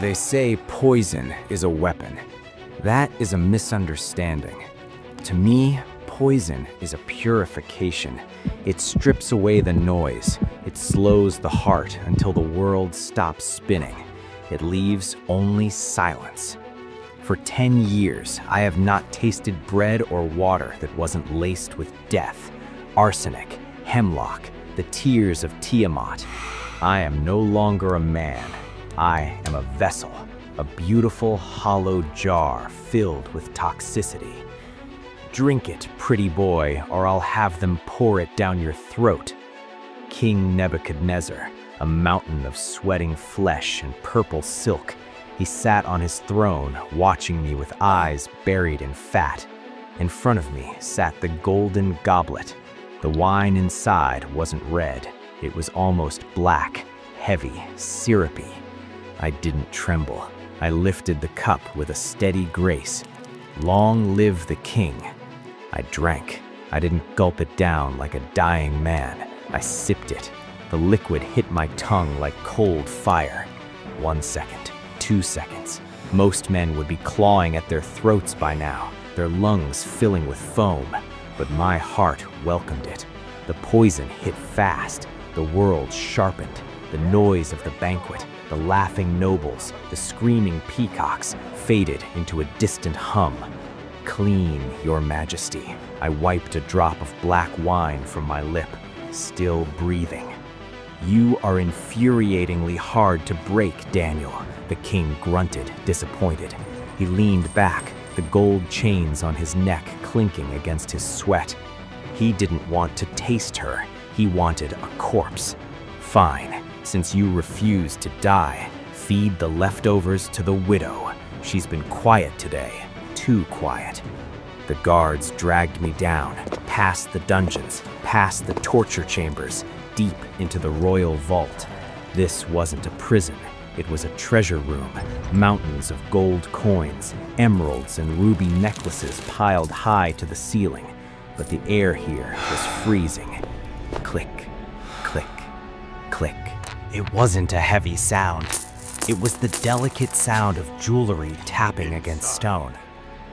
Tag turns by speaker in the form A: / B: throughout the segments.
A: They say poison is a weapon. That is a misunderstanding. To me, poison is a purification. It strips away the noise. It slows the heart until the world stops spinning. It leaves only silence. For 10 years, I have not tasted bread or water that wasn't laced with death, arsenic, hemlock, the tears of Tiamat. I am no longer a man. I am a vessel, a beautiful hollow jar filled with toxicity. Drink it, pretty boy, or I'll have them pour it down your throat. King Nebuchadnezzar, a mountain of sweating flesh and purple silk, he sat on his throne, watching me with eyes buried in fat. In front of me sat the golden goblet. The wine inside wasn't red. It was almost black, heavy, syrupy. I didn't tremble. I lifted the cup with a steady grace. Long live the king. I drank. I didn't gulp it down like a dying man. I sipped it. The liquid hit my tongue like cold fire. 1 second, 2 seconds. Most men would be clawing at their throats by now, their lungs filling with foam. But my heart welcomed it. The poison hit fast. The world sharpened. The noise of the banquet, the laughing nobles, the screaming peacocks faded into a distant hum. Clean, your majesty. I wiped a drop of black wine from my lip, still breathing. You are infuriatingly hard to break, Daniel, the king grunted, disappointed. He leaned back, the gold chains on his neck clinking against his sweat. He didn't want to taste her. He wanted a corpse. Fine, since you refuse to die, feed the leftovers to the widow. She's been quiet today, too quiet. The guards dragged me down, past the dungeons, past the torture chambers, deep into the royal vault. This wasn't a prison. It was a treasure room, mountains of gold coins, emeralds and ruby necklaces piled high to the ceiling. But the air here was freezing. Click, click, click. It wasn't a heavy sound. It was the delicate sound of jewelry tapping against stone.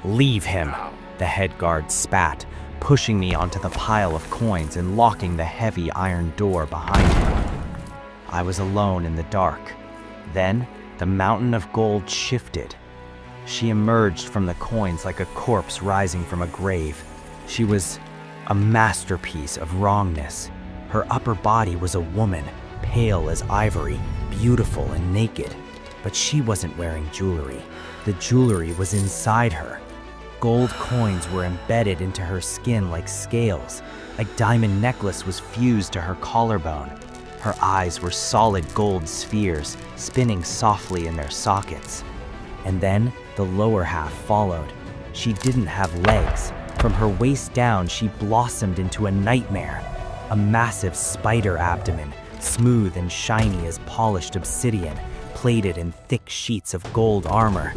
A: Leave him, the head guard spat, pushing me onto the pile of coins and locking the heavy iron door behind me. I was alone in the dark. Then, the mountain of gold shifted. She emerged from the coins like a corpse rising from a grave. She was a masterpiece of wrongness. Her upper body was a woman, pale as ivory, beautiful and naked. But she wasn't wearing jewelry. The jewelry was inside her. Gold coins were embedded into her skin like scales. A diamond necklace was fused to her collarbone. Her eyes were solid gold spheres, spinning softly in their sockets. And then the lower half followed. She didn't have legs. From her waist down, she blossomed into a nightmare. A massive spider abdomen, smooth and shiny as polished obsidian, plated in thick sheets of gold armor.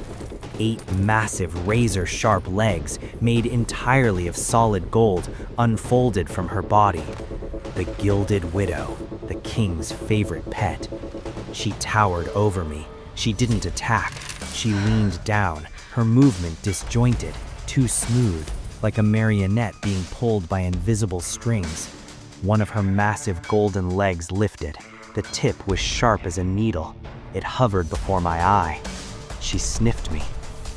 A: 8 massive razor-sharp legs, made entirely of solid gold, unfolded from her body. The Gilded Widow, the king's favorite pet. She towered over me. She didn't attack. She leaned down, her movement disjointed, too smooth, like a marionette being pulled by invisible strings. One of her massive golden legs lifted. The tip was sharp as a needle. It hovered before my eye. She sniffed me.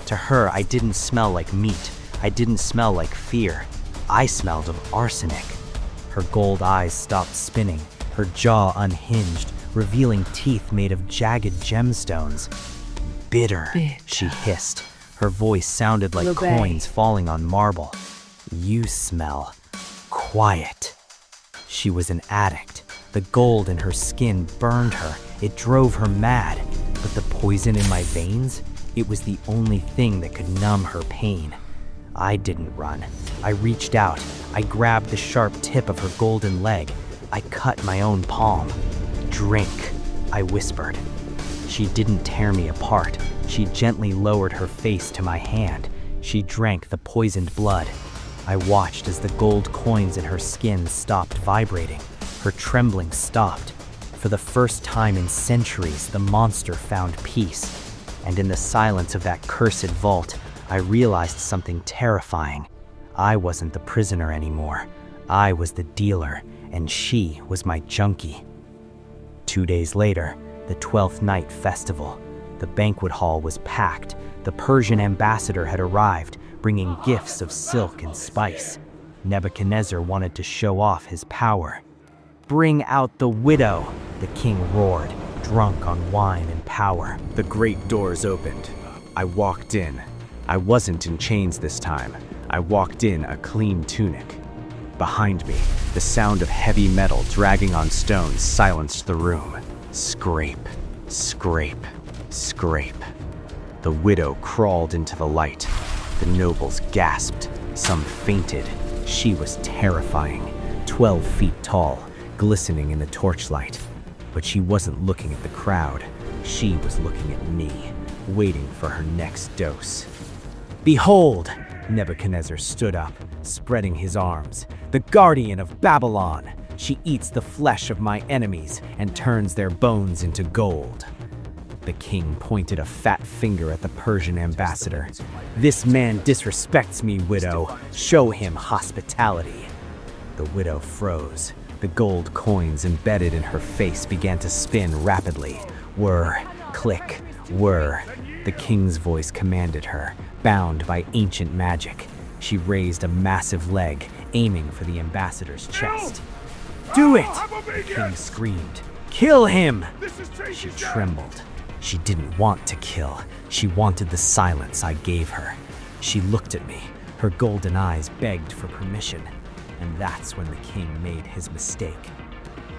A: To her, I didn't smell like meat. I didn't smell like fear. I smelled of arsenic. Her gold eyes stopped spinning, her jaw unhinged, revealing teeth made of jagged gemstones. Bitter, she hissed. Her voice sounded like coins falling on marble. You smell quiet. She was an addict. The gold in her skin burned her. It drove her mad. But the poison in my veins? It was the only thing that could numb her pain. I didn't run. I reached out. I grabbed the sharp tip of her golden leg. I cut my own palm. Drink, I whispered. She didn't tear me apart. She gently lowered her face to my hand. She drank the poisoned blood. I watched as the gold coins in her skin stopped vibrating. Her trembling stopped. For the first time in centuries, the monster found peace.
B: and in the silence of that cursed vault, I realized something terrifying. I wasn't the prisoner anymore. I was the dealer, and she was my junkie. 2 days later, the 12th night festival. The banquet hall was packed. The Persian ambassador had arrived, bringing gifts of silk and spice. Nebuchadnezzar wanted to show off his power. "Bring out the widow," the king roared, drunk on wine and power.
A: The great doors opened. I walked in. I wasn't in chains this time. I walked in a clean tunic. Behind me, the sound of heavy metal dragging on stones silenced the room. Scrape, scrape, scrape. The widow crawled into the light. The nobles gasped. Some fainted. She was terrifying, 12 feet tall, glistening in the torchlight. But she wasn't looking at the crowd. She was looking at me, waiting for her next dose. "Behold!" Nebuchadnezzar stood up, spreading his arms. "The guardian of Babylon! She eats the flesh of my enemies and turns their bones into gold." The king pointed a fat finger at the Persian ambassador. "This man disrespects me, widow. Show him hospitality." The widow froze. The gold coins embedded in her face began to spin rapidly. Whir, click, whir. The king's voice commanded her, bound by ancient magic. She raised a massive leg, aiming for the ambassador's chest. "Do it!" the king screamed. "Kill him!" She trembled. She didn't want to kill. She wanted the silence I gave her. She looked at me. Her golden eyes begged for permission. And that's when the king made his mistake.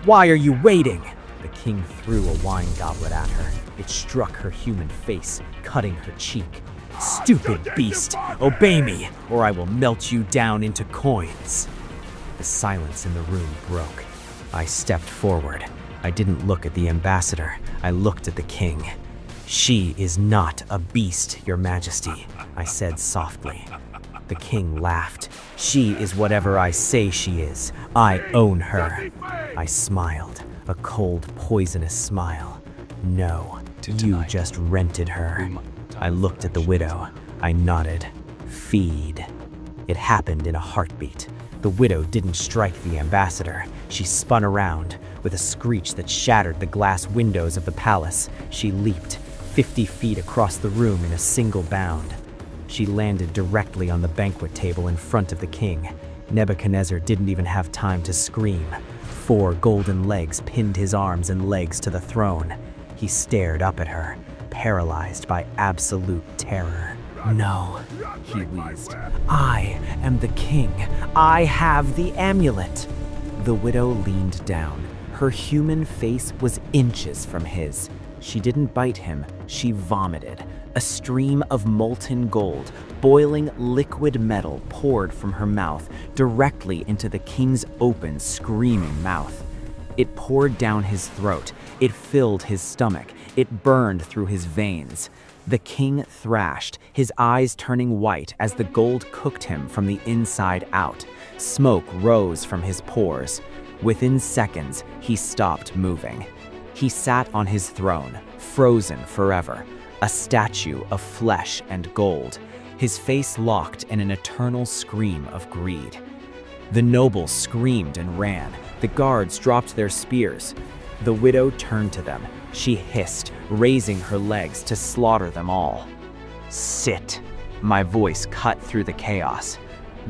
A: "Why are you waiting?" The king threw a wine goblet at her. It struck her human face, cutting her cheek. "Stupid beast! Obey me, or I will melt you down into coins." The silence in the room broke. I stepped forward. I didn't look at the ambassador. I looked at the king. "She is not a beast, Your Majesty," I said softly. The king laughed. "She is whatever I say she is. I own her." I smiled, a cold, poisonous smile. "No, you just rented her." I looked at the widow. I nodded. "Feed." It happened in a heartbeat. The widow didn't strike the ambassador. She spun around. With a screech that shattered the glass windows of the palace, she leaped 50 feet across the room in a single bound. She landed directly on the banquet table in front of the king. Nebuchadnezzar didn't even have time to scream. 4 golden legs pinned his arms and legs to the throne. He stared up at her, paralyzed by absolute terror. "No," he wheezed. "I am the king. I have the amulet." The widow leaned down. Her human face was inches from his. She didn't bite him. She vomited. A stream of molten gold, boiling liquid metal poured from her mouth directly into the king's open, screaming mouth. It poured down his throat. It filled his stomach. It burned through his veins. The king thrashed, his eyes turning white as the gold cooked him from the inside out. Smoke rose from his pores. Within seconds, he stopped moving. He sat on his throne, frozen forever, a statue of flesh and gold, his face locked in an eternal scream of greed. The nobles screamed and ran. The guards dropped their spears. The widow turned to them. She hissed, raising her legs to slaughter them all. "Sit." My voice cut through the chaos.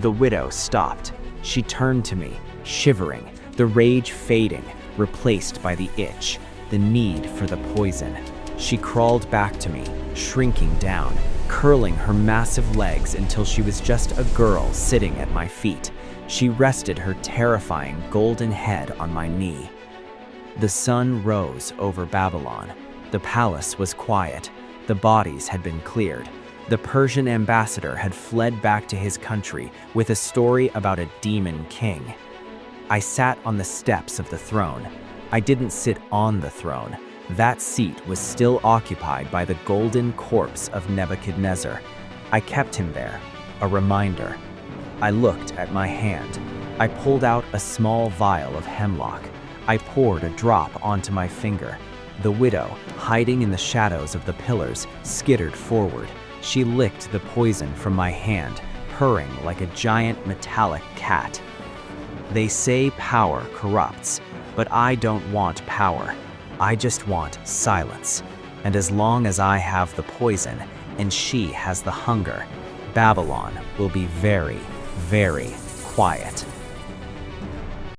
A: The widow stopped. She turned to me, shivering, the rage fading, replaced by the itch, the need for the poison. She crawled back to me, shrinking down, curling her massive legs until she was just a girl sitting at my feet. She rested her terrifying golden head on my knee. The sun rose over Babylon. The palace was quiet. The bodies had been cleared. The Persian ambassador had fled back to his country with a story about a demon king. I sat on the steps of the throne. I didn't sit on the throne. That seat was still occupied by the golden corpse of Nebuchadnezzar. I kept him there, a reminder. I looked at my hand. I pulled out a small vial of hemlock. I poured a drop onto my finger. The widow, hiding in the shadows of the pillars, skittered forward. She licked the poison from my hand, purring like a giant metallic cat. They say power corrupts, but I don't want power. I just want silence. And as long as I have the poison and she has the hunger, Babylon will be very, very quiet.